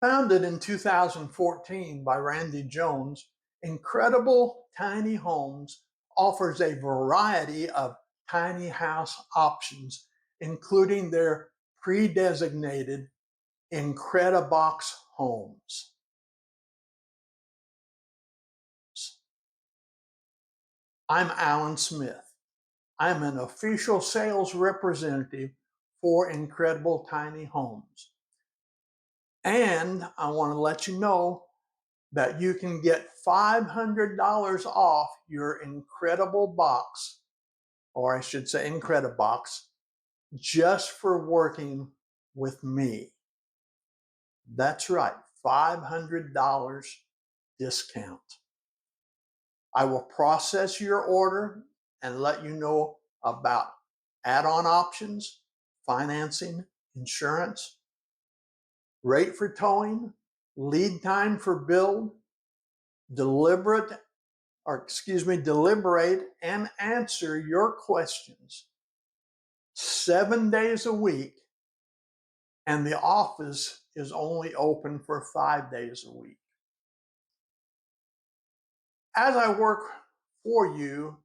Founded in 2014 by Randy Jones, Incredible Tiny Homes offers a variety of tiny house options, including their pre-designated Incredibox homes. I'm Alan Smith. I'm an official sales representative for Incredible Tiny Homes. And I want to let you know that you can get $500 off your Incredibox, or I should say Incredibox, just for working with me. That's right, $500 discount. I will process your order and let you know about add-on options, financing, insurance, rate for towing, lead time for build, deliberate and answer your questions 7 days a week, and the office is only open for 5 days a week. As I work for you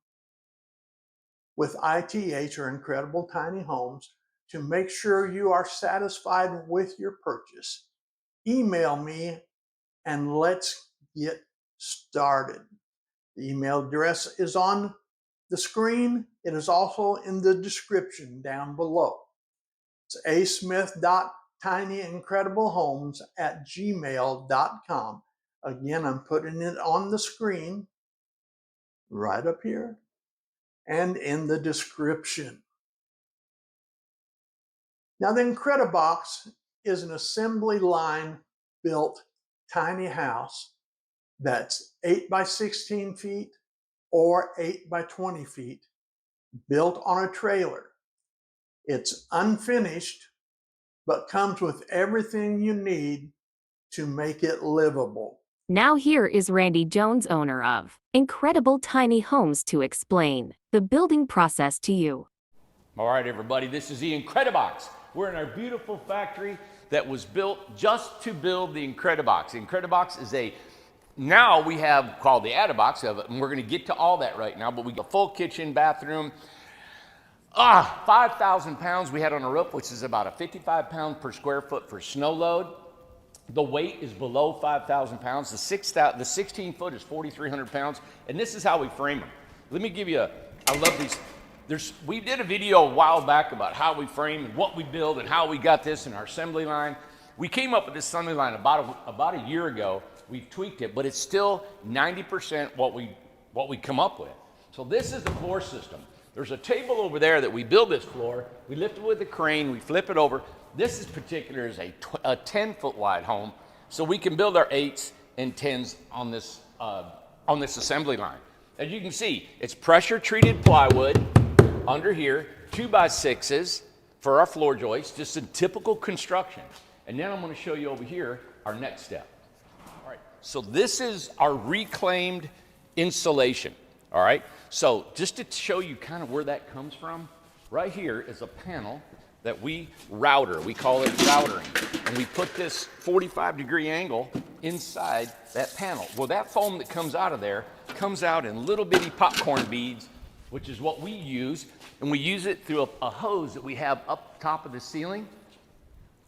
with ITH, or Incredible Tiny Homes, to make sure you are satisfied with your purchase, email me and let's get started. The email address is on the screen. It is also in the description down below. It's asmith.tinyincrediblehomes@gmail.com. Again, I'm putting it on the screen right up here and in the description. Now, the Incredibox is an assembly line built tiny house that's 8 by 16 feet or 8 by 20 feet, built on a trailer. It's unfinished, but comes with everything you need to make it livable. Now here is Randy Jones, owner of Incredible Tiny Homes, to explain the building process to you. All right, everybody, this is the Incredibox. We're in our beautiful factory that was built just to build the Incredibox. The Incredibox is now we have called the ANSI of it, and we're going to get to all that right now, but we got a full kitchen, bathroom, 5,000 pounds we had on the roof, which is about a 55 pound per square foot for snow load. The weight is below 5,000 pounds. The 16 foot is 4,300 pounds, and this is how we frame them. Let me give you I love these. We did a video a while back about how we frame and what we build and how we got this in our assembly line. We came up with this assembly line about a year ago. We've tweaked it, but it's still 90% what we come up with. So this is the floor system. There's a table over there that we build this floor. We lift it with a crane, we flip it over. This is particular is a 10-foot wide home, so we can build our 8s and 10s on this assembly line. As you can see, it's pressure treated plywood under here, 2x6s for our floor joists, just in typical construction. And now I'm going to show you over here our next step. All right, so this is our reclaimed insulation. All right, so just to show you kind of where that comes from, right here is a panel that we router. We call it routering. And we put this 45-degree angle inside that panel. Well, that foam that comes out of there comes out in little bitty popcorn beads, which is what we use. And we use it through a hose that we have up top of the ceiling.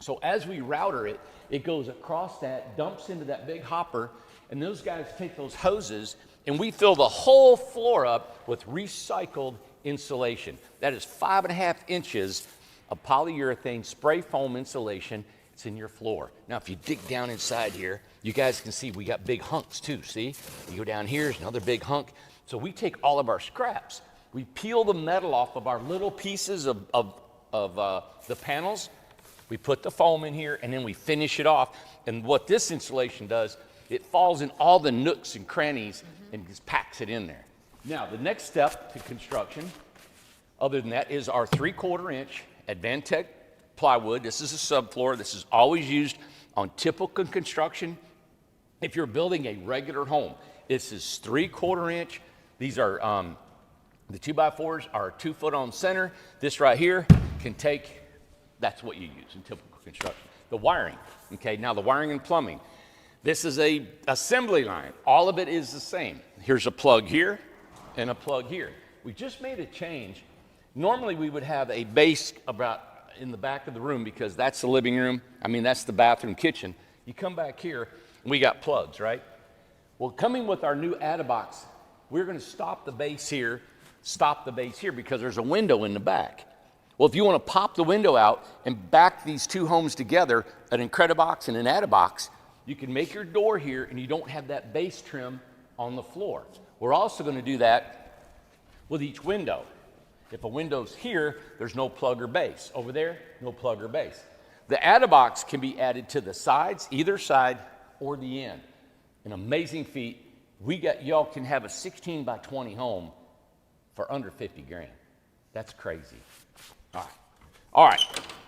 So as we router it, it goes across that, dumps into that big hopper, and those guys take those hoses and we fill the whole floor up with recycled insulation. That is 5.5 inches of polyurethane spray foam insulation. It's in your floor. Now, if you dig down inside here, you guys can see we got big hunks too, see? You go down here, there's another big hunk. So we take all of our scraps, we peel the metal off of our little pieces of the panels, we put the foam in here, and then we finish it off. And what this insulation does, it falls in all the nooks and crannies and just packs it in there. Now, the next step to construction, other than that, is our 3/4 inch Advantech plywood. This is a subfloor. This is always used on typical construction. If you're building a regular home, this is 3/4 inch. These are, the 2x4s are 2 foot on center. This right here can take, that's what you use in typical construction. the wiring. Okay, now the wiring and plumbing. This is a assembly line. All of it is the same. Here's a plug here and a plug here. We just made a change. Normally we would have a base about in the back of the room because that's the living room. I mean, that's the bathroom, kitchen. You come back here, and we got plugs, right? Well, coming with our new ANSI, we're gonna stop the base here because there's a window in the back. Well, if you wanna pop the window out and back these two homes together, an Incredibox and an ANSI, you can make your door here and you don't have that base trim on the floor. We're also gonna do that with each window. If a window's here, there's no plug or base. Over there, no plug or base. The ANSI can be added to the sides, either side, or the end. An amazing feat. Y'all can have a 16 by 20 home for under 50 grand. That's crazy. All right,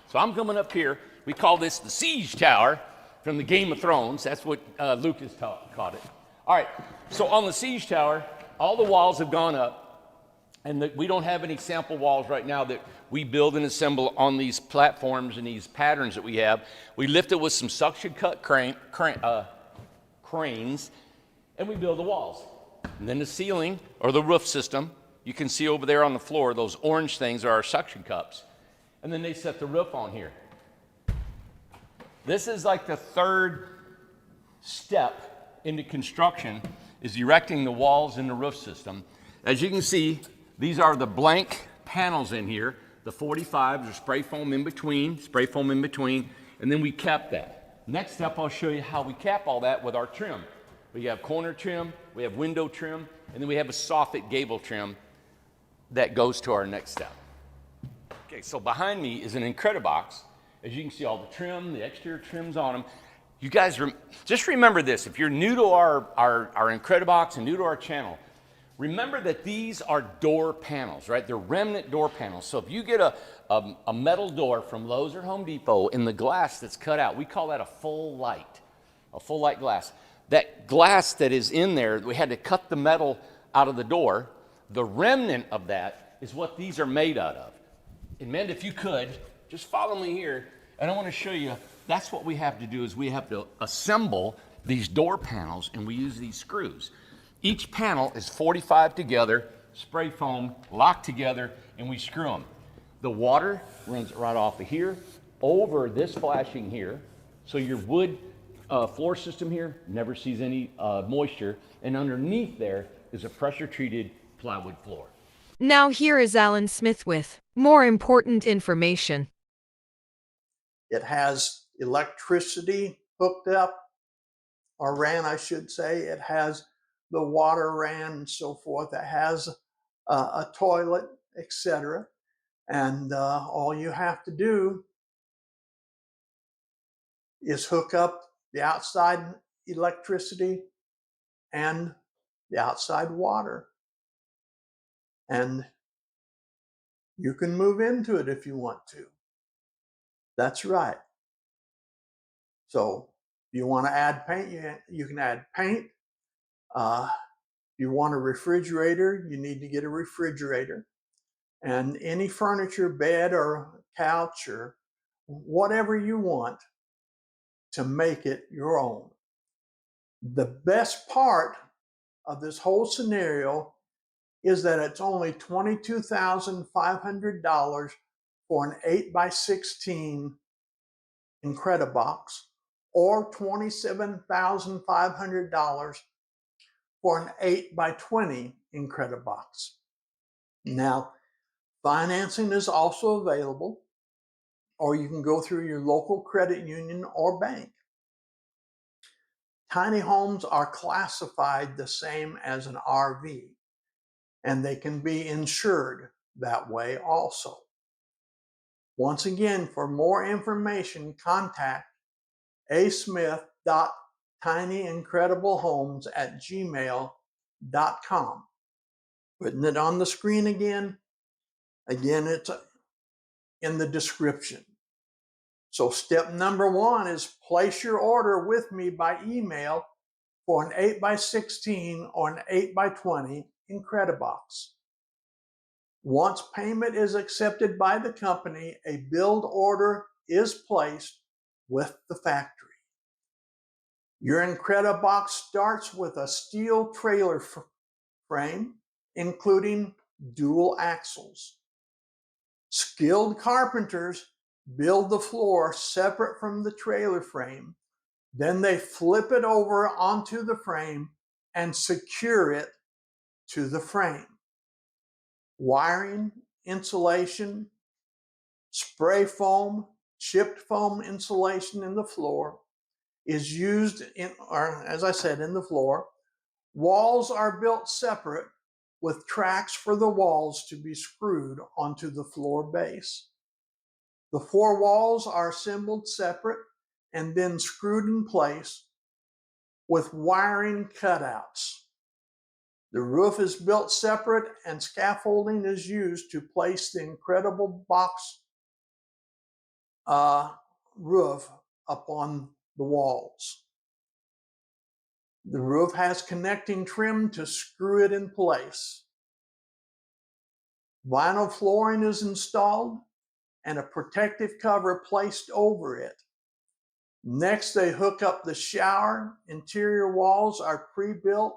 so I'm coming up here. We call this the Siege Tower from the Game of Thrones. That's what Lucas called it. All right, so on the Siege Tower, all the walls have gone up. And we don't have any sample walls right now that we build and assemble on these platforms and these patterns that we have. We lift it with some suction cut cranes, and we build the walls. And then the ceiling or the roof system, you can see over there on the floor, those orange things are our suction cups. And then they set the roof on here. This is like the third step into construction, is erecting the walls and the roof system. As you can see, these are the blank panels in here. The 45s are spray foam in between, and then we cap that. Next step, I'll show you how we cap all that with our trim. We have corner trim, we have window trim, and then we have a soffit gable trim that goes to our next step. Okay, so behind me is an Incredibox. As you can see, all the trim, the exterior trims on them. You guys, just remember this. If you're new to our Incredibox and new to our channel, remember that these are door panels, right? They're remnant door panels. So if you get a metal door from Lowe's or Home Depot in the glass that's cut out, we call that a full light glass. That glass that is in there, we had to cut the metal out of the door. The remnant of that is what these are made out of. And men, if you could, just follow me here, and I want to show you, that's what we have to do, is we have to assemble these door panels, and we use these screws. Each panel is 45 together, spray foam, locked together, and we screw them. The water runs right off of here, over this flashing here, so your wood floor system here never sees any moisture, and underneath there is a pressure-treated plywood floor. Now here is Alan Smith with more important information. It has electricity hooked up, or ran, I should say. It has the water ran and so forth. It has a toilet, etc. And all you have to do is hook up the outside electricity and the outside water. And you can move into it if you want to. That's right. So if you want to add paint, you can add paint. If you want a refrigerator, you need to get a refrigerator. And any furniture, bed or couch or whatever you want to make it your own. The best part of this whole scenario is that it's only $22,500 for an 8x16 Incredibox, or $27,500 for an 8x20 Incredibox. Now, financing is also available, or you can go through your local credit union or bank. Tiny homes are classified the same as an RV, and they can be insured that way also. Once again, for more information, contact asmith.tinyincrediblehomes@gmail.com. Putting it on the screen again, it's in the description. So step number 1 is place your order with me by email for an 8x16 or an 8x20 Incredibox. Once payment is accepted by the company, a build order is placed with the factory. Your Incredibox starts with a steel trailer frame, including dual axles. Skilled carpenters build the floor separate from the trailer frame. Then they flip it over onto the frame and secure it to the frame. Wiring, insulation, spray foam, chipped foam insulation in the floor is used or as I said, in the floor. Walls are built separate with tracks for the walls to be screwed onto the floor base. The four walls are assembled separate and then screwed in place with wiring cutouts. The roof is built separate and scaffolding is used to place the Incredibox roof upon the walls. The roof has connecting trim to screw it in place. Vinyl flooring is installed and a protective cover placed over it. Next, they hook up the shower. Interior walls are pre-built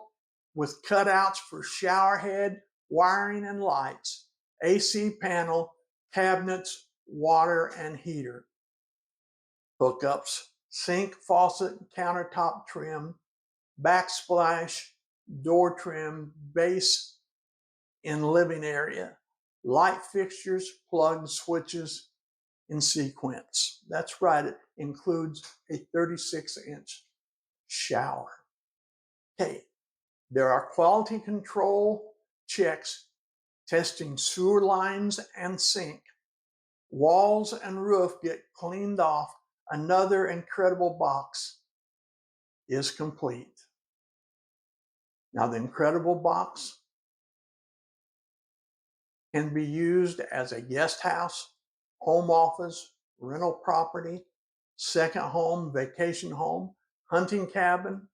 with cutouts for shower head, wiring and lights, AC panel, cabinets, water and heater. Hookups, sink, faucet, countertop trim, backsplash, door trim, base in living area, light fixtures, plugs, switches in sequence. That's right, it includes a 36-inch shower. Okay, there are quality control checks testing sewer lines and sink. Walls and roof get cleaned off. Another Incredibox is complete. Now, the Incredibox can be used as a guest house, home office, rental property, second home, vacation home, hunting cabin,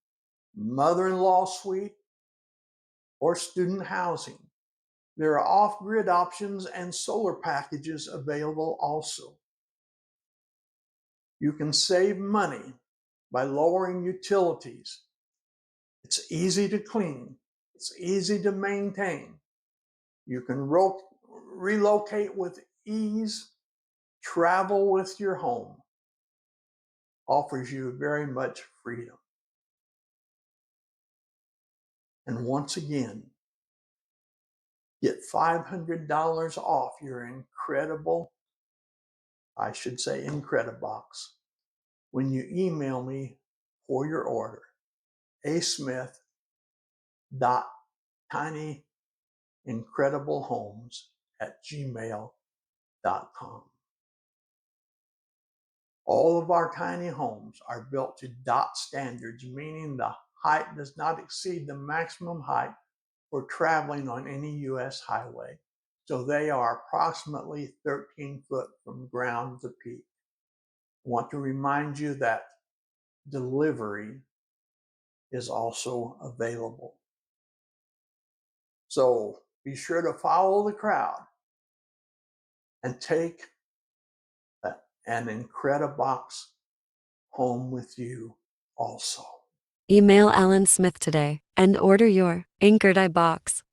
mother-in-law suite, or student housing. There are off-grid options and solar packages available also. You can save money by lowering utilities. It's easy to clean. It's easy to maintain. You can relocate with ease, travel with your home. Offers you very much freedom. And once again, get $500 off your Incredibox, when you email me for your order, asmith.tinyincrediblehomes@gmail.com. All of our tiny homes are built to DOT standards, meaning the height does not exceed the maximum height for traveling on any U.S. highway. So they are approximately 13 foot from ground to peak. I want to remind you that delivery is also available. So be sure to follow the crowd and take an Incredibox home with you also. Email Alan Smith today and order your Incred-I-Box.